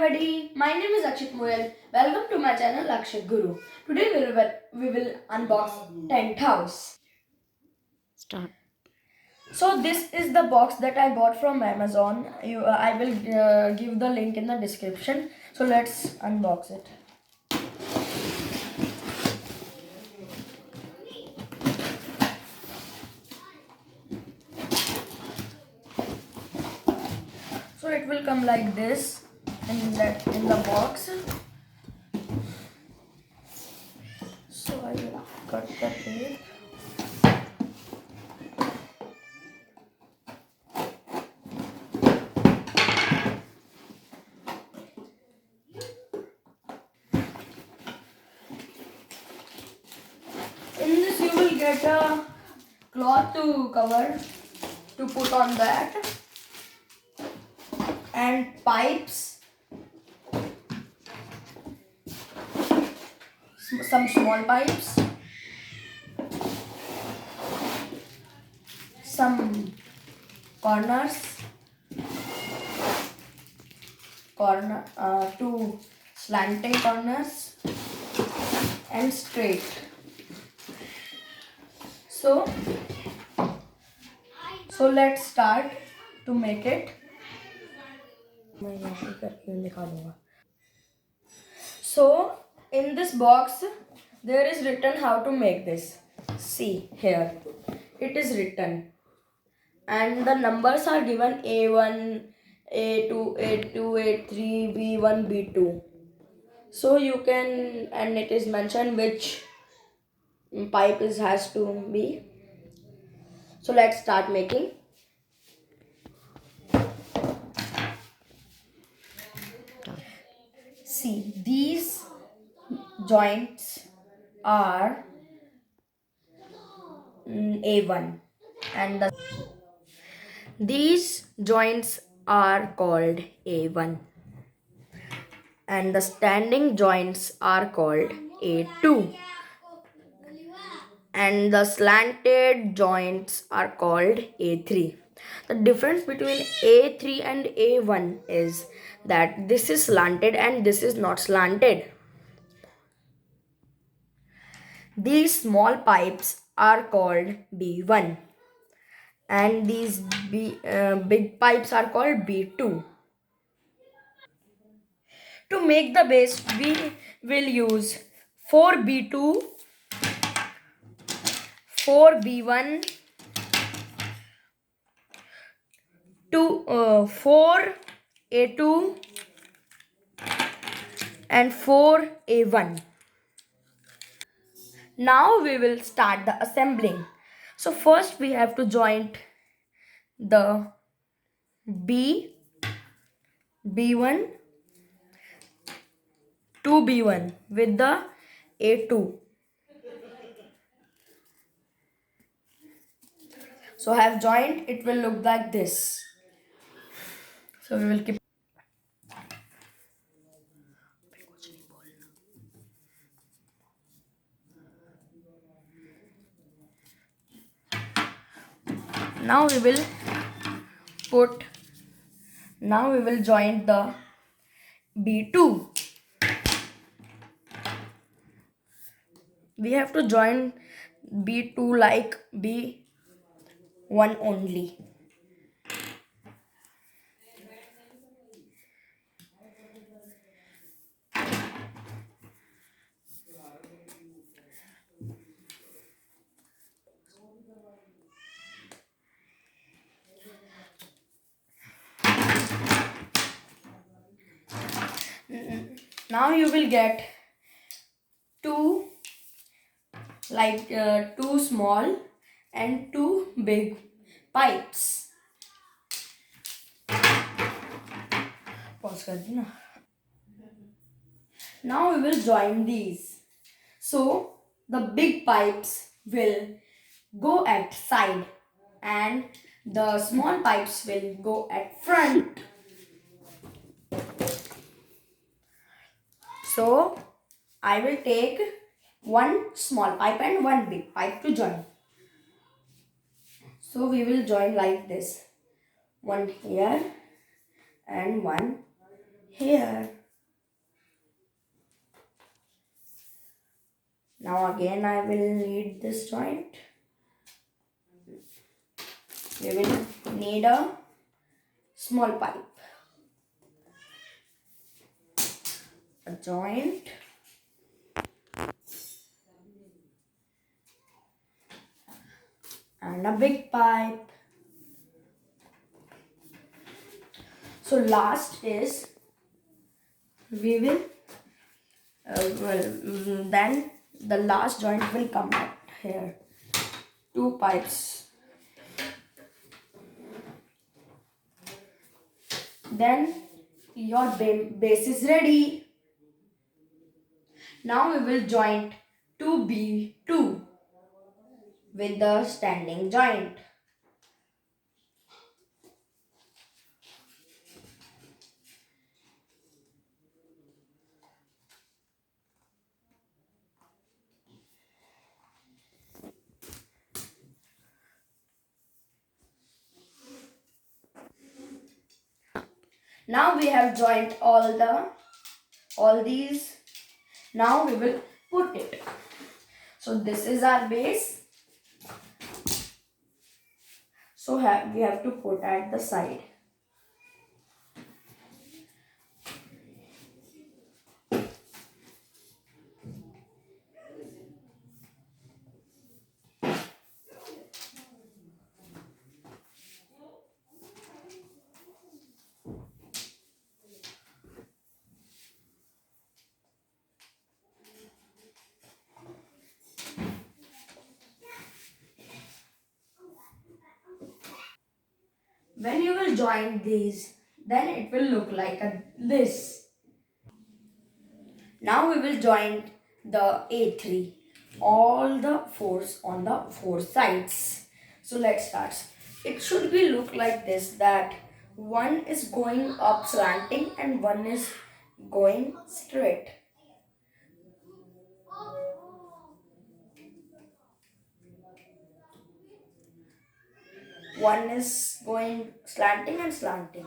everybody, my name is Akshit Moyal. Welcome to my channel Akshit Guru. Today we will unbox tent house. Start. So this is the box that I bought from Amazon. I will give the link in the description. So let's unbox it. So it will come like this in the box. So I will cut the tape. In this you will get a cloth to cover to put on that, and pipes, some small pipes, some two slanting corners and straight. So let's start to make it. So in this box there is written how to make this. See here, it is written, and the numbers are given A1, A2, A2, A3, B1, B2. So you can, and it is mentioned which pipe has to be. So let's start making. See, these joints are A1, and these joints are called A1, and the standing joints are called A2, and the slanted joints are called A3. The difference between A3 and A1 is that this is slanted and this is not slanted. These small pipes are called B1, and these big pipes are called B2. To make the base, we will use 4B2, 4B1, 4A2 and 4A1. Now we will start the assembling. So first we have to join the B1 to B1 with the A2. So I have joined, it will look like this. So we will keep. Now we will join the B2. We have to join B2 like B1 only. Now you will get two small and two big pipes. Pause कर दी ना. Now we will join these. So the big pipes will go at side and the small pipes will go at front. So I will take one small pipe and one big pipe to join. So we will join like this. One here and one here. Now again I will need this joint. We will need a small pipe, a joint, and a big pipe. So last is we will then the last joint will come out here. Two pipes. Then your base is ready. Now we will joint 2B2 with the standing joint. Now we have joined all these. Now we will put it. So this is our base. So we have to put at the side. When you will join these, then it will look like this. Now we will join the A3, all the fours on the four sides. So let's start. It should be look like this, that one is going up slanting and one is going straight. One is going slanting and slanting.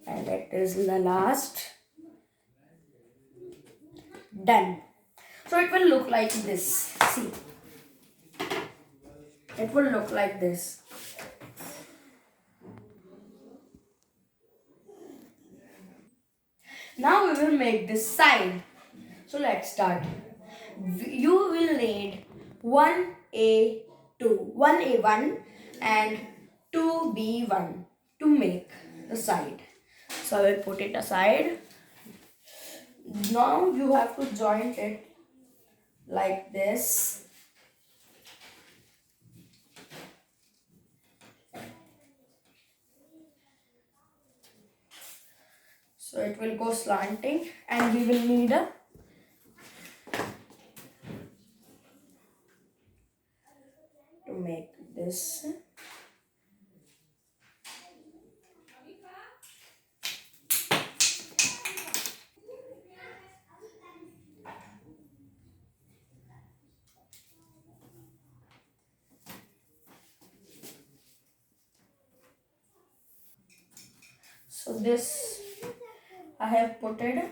And it is the last. Done. So it will look like this. See. It will look like this. Now we will make this side. So let's start. You will need 1A1 and 2B1 to make the side. So I will put it aside. Now you have to join it like this. So it will go slanting and we will need to make this. So this I have put it.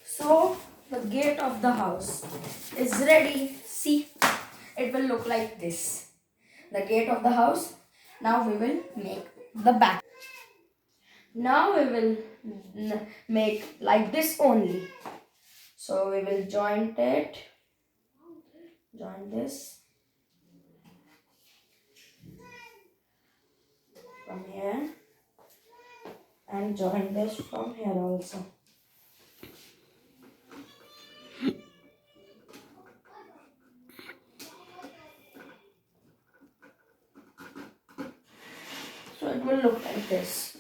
So the gate of the house is ready. See, it will look like this. The gate of the house. Now we will make the back. Now we will make like this only. So we will join it. Join this from here and join this from here also. So it will look like like this.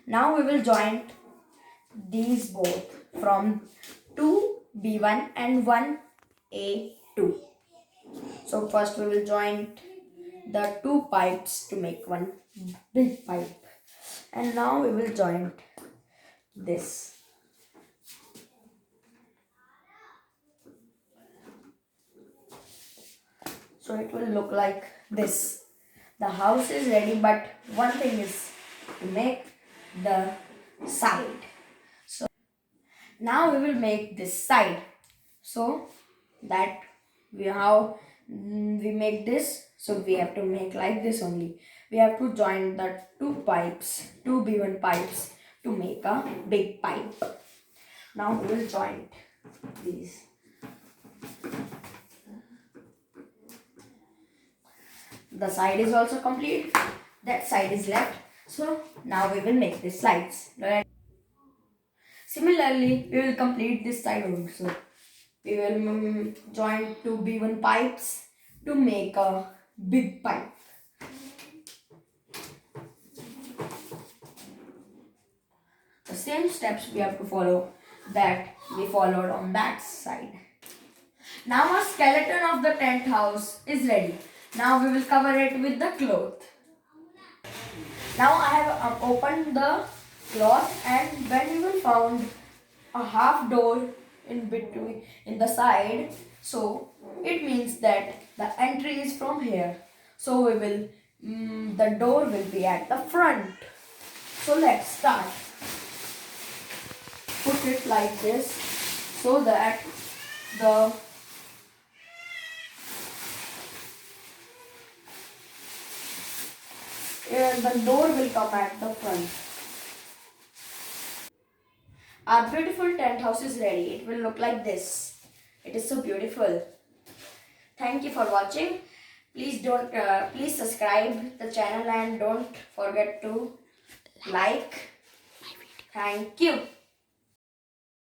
Now we will join these both from 2B1 and 1A2. So first we will join the two pipes to make one big pipe. And now we will join this. So it will look like this. The house is ready, but one thing is to make the side. So now we will make this side. So that we make this. So we have to make like this only. We have to join the two pipes, two B1 pipes to make a big pipe. Now we will join these. The side is also complete. That side is left. So now we will make the slides. Similarly, we will complete this side also. We will join two B1 pipes to make a big pipe. The same steps we have to follow that we followed on that side. Now a skeleton of the tent house is ready. Now we will cover it with the cloth. Now I have opened the cloth, and when we will found a half door in between in the side, so it means that the entry is from here. So we will the door will be at the front. So let's start. Put it like this so that the the door will come at the front. Our beautiful tent house is ready. It will look like this. It is so beautiful. Thank you for watching. Please subscribe the channel and don't forget to like. Thank you.